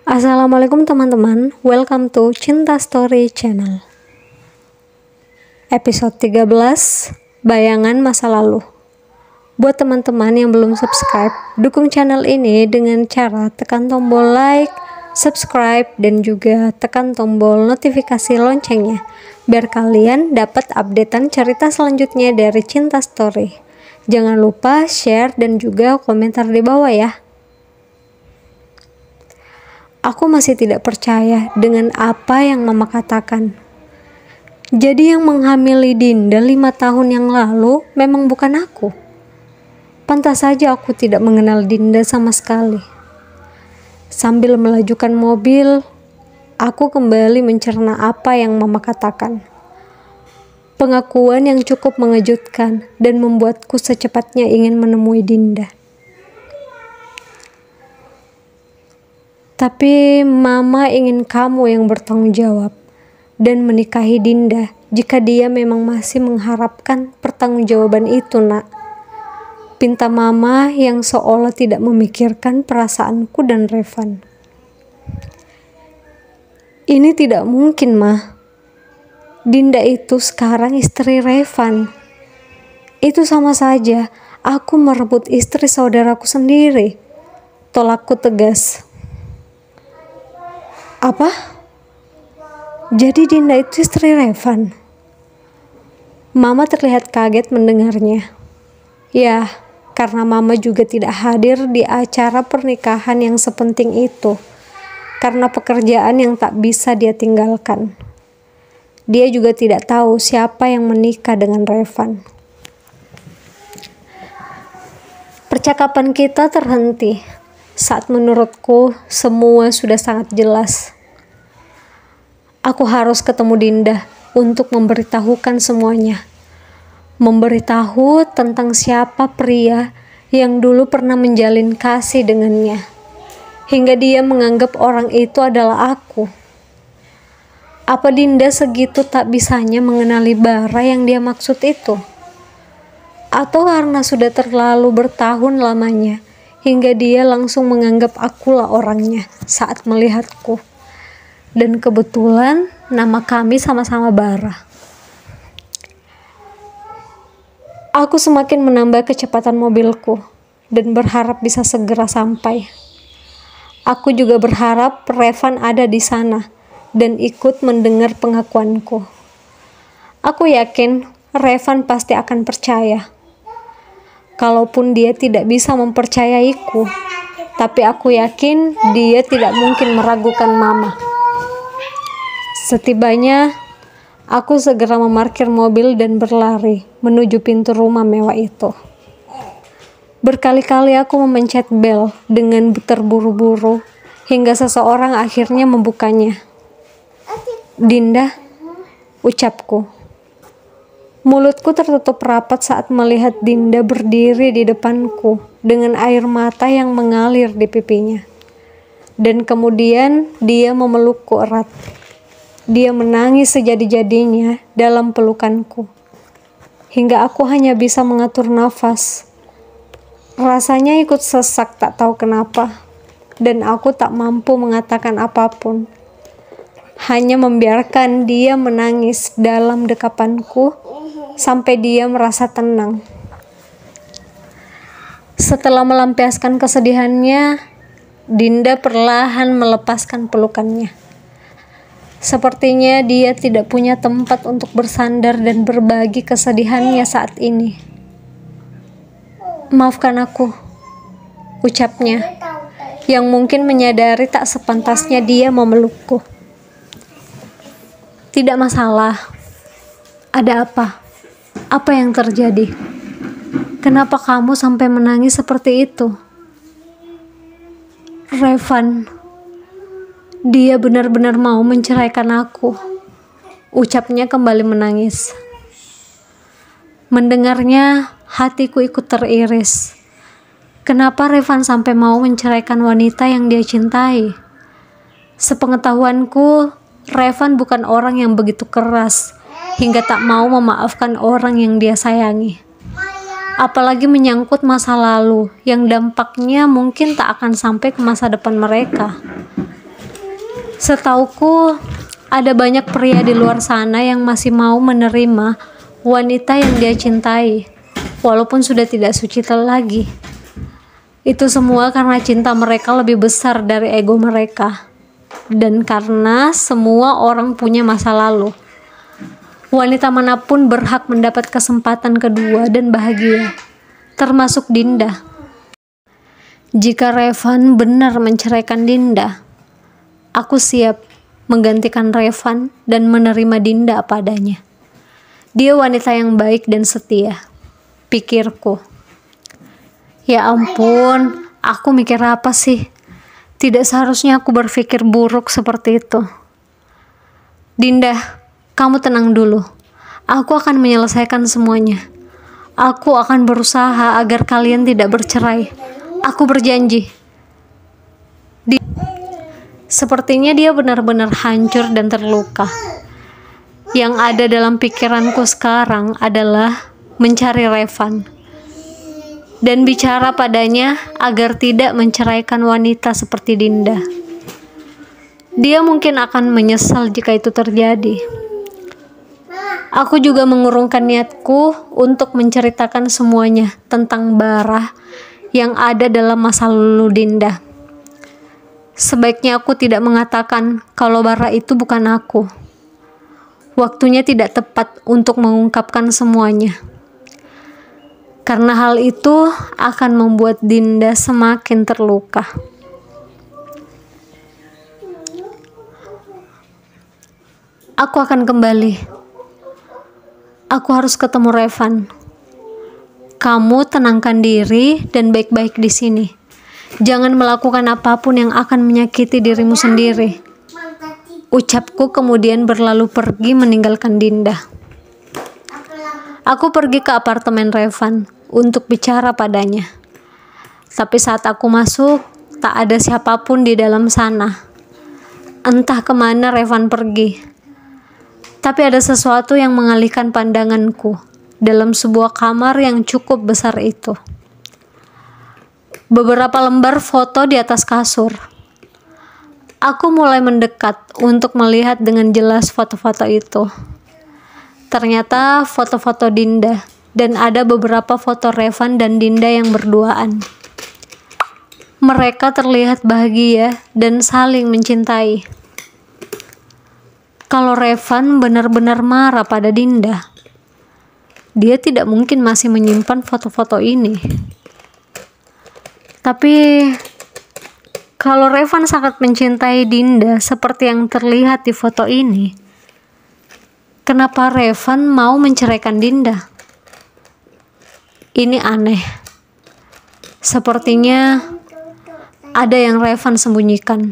Assalamualaikum teman-teman, welcome to Cinta Story Channel. Episode 13, Bayangan Masa Lalu. Buat teman-teman yang belum subscribe, dukung channel ini dengan cara tekan tombol like, subscribe, dan juga tekan tombol notifikasi loncengnya, biar kalian dapat updatean cerita selanjutnya dari Cinta Story. Jangan lupa share dan juga komentar di bawah ya. Aku masih tidak percaya dengan apa yang Mama katakan. Jadi yang menghamili Dinda 5 tahun yang lalu memang bukan aku. Pantas saja aku tidak mengenal Dinda sama sekali. Sambil melajukan mobil, aku kembali mencerna apa yang Mama katakan. Pengakuan yang cukup mengejutkan dan membuatku secepatnya ingin menemui Dinda. Tapi Mama ingin kamu yang bertanggung jawab dan menikahi Dinda jika dia memang masih mengharapkan pertanggungjawaban itu, Nak. Pinta Mama yang seolah tidak memikirkan perasaanku dan Revan. Ini tidak mungkin, Ma. Dinda itu sekarang istri Revan. Itu sama saja aku merebut istri saudaraku sendiri. Tolakku tegas. Apa? Jadi Dinda itu istri Revan? Mama terlihat kaget mendengarnya. Ya, karena Mama juga tidak hadir di acara pernikahan yang sepenting itu. Karena pekerjaan yang tak bisa dia tinggalkan. Dia juga tidak tahu siapa yang menikah dengan Revan. Percakapan kita terhenti saat menurutku semua sudah sangat jelas. Aku harus ketemu Dinda untuk memberitahukan semuanya. Memberitahu tentang siapa pria yang dulu pernah menjalin kasih dengannya. Hingga dia menganggap orang itu adalah aku. Apa Dinda segitu tak bisanya mengenali Bara yang dia maksud itu? Atau karena sudah terlalu bertahun lamanya, hingga dia langsung menganggap akulah orangnya saat melihatku. Dan kebetulan nama kami sama-sama Bara. Aku semakin menambah kecepatan mobilku dan berharap bisa segera sampai. Aku juga berharap Revan ada di sana dan ikut mendengar pengakuanku. Aku yakin Revan pasti akan percaya. Kalaupun dia tidak bisa mempercayaiku, tapi aku yakin dia tidak mungkin meragukan Mama. Setibanya, aku segera memarkir mobil dan berlari menuju pintu rumah mewah itu. Berkali-kali aku memencet bel dengan terburu-buru hingga seseorang akhirnya membukanya. Dinda, ucapku. Mulutku tertutup rapat saat melihat Dinda berdiri di depanku dengan air mata yang mengalir di pipinya. Dan kemudian dia memelukku erat. Dia menangis sejadi-jadinya dalam pelukanku. Hingga aku hanya bisa mengatur nafas. Rasanya ikut sesak tak tahu kenapa. Dan aku tak mampu mengatakan apapun. Hanya membiarkan dia menangis dalam dekapanku sampai dia merasa tenang. Setelah melampiaskan kesedihannya, Dinda perlahan melepaskan pelukannya. Sepertinya dia tidak punya tempat untuk bersandar dan berbagi kesedihannya saat ini. Maafkan aku, ucapnya, yang mungkin menyadari tak sepantasnya dia memelukku. Tidak masalah. Ada apa? Apa yang terjadi? Kenapa kamu sampai menangis seperti itu? Revan, dia benar-benar mau menceraikan aku, ucapnya kembali menangis. Mendengarnya, hatiku ikut teriris. Kenapa Revan sampai mau menceraikan wanita yang dia cintai? Sepengetahuanku, Revan bukan orang yang begitu keras hingga tak mau memaafkan orang yang dia sayangi. Apalagi menyangkut masa lalu yang dampaknya mungkin tak akan sampai ke masa depan mereka. Setauku, ada banyak pria di luar sana yang masih mau menerima wanita yang dia cintai, walaupun sudah tidak suci lagi. Itu semua karena cinta mereka lebih besar dari ego mereka. Dan karena semua orang punya masa lalu. Wanita manapun berhak mendapat kesempatan kedua dan bahagia, termasuk Dinda. Jika Revan benar menceraikan Dinda, aku siap menggantikan Revan dan menerima Dinda apa adanya. Dia wanita yang baik dan setia, pikirku. Ya ampun, aku mikir apa sih? Tidak seharusnya aku berpikir buruk seperti itu. Dinda, kamu tenang dulu. Aku akan menyelesaikan semuanya. Aku akan berusaha agar kalian tidak bercerai. Aku berjanji. Sepertinya dia benar-benar hancur dan terluka. Yang ada dalam pikiranku sekarang adalah mencari Revan dan bicara padanya agar tidak menceraikan wanita seperti Dinda. Dia mungkin akan menyesal jika itu terjadi. Aku juga mengurungkan niatku untuk menceritakan semuanya tentang Bara yang ada dalam masa lalu Dinda. Sebaiknya aku tidak mengatakan kalau Bara itu bukan aku. Waktunya tidak tepat untuk mengungkapkan semuanya. Karena hal itu akan membuat Dinda semakin terluka. Aku akan kembali. Aku harus ketemu Revan. Kamu tenangkan diri dan baik-baik di sini. Jangan melakukan apapun yang akan menyakiti dirimu sendiri. Ucapku kemudian berlalu pergi meninggalkan Dinda. Aku pergi ke apartemen Revan untuk bicara padanya. Tapi saat aku masuk, tak ada siapapun di dalam sana. Entah kemana Revan pergi. Tapi ada sesuatu yang mengalihkan pandanganku dalam sebuah kamar yang cukup besar itu. Beberapa lembar foto di atas kasur. Aku mulai mendekat untuk melihat dengan jelas foto-foto itu. Ternyata foto-foto Dinda dan ada beberapa foto Revan dan Dinda yang berduaan. Mereka terlihat bahagia dan saling mencintai. Kalau Revan benar-benar marah pada Dinda, dia tidak mungkin masih menyimpan foto-foto ini. Tapi kalau Revan sangat mencintai Dinda seperti yang terlihat di foto ini, kenapa Revan mau menceraikan Dinda? Ini aneh. Sepertinya ada yang Revan sembunyikan.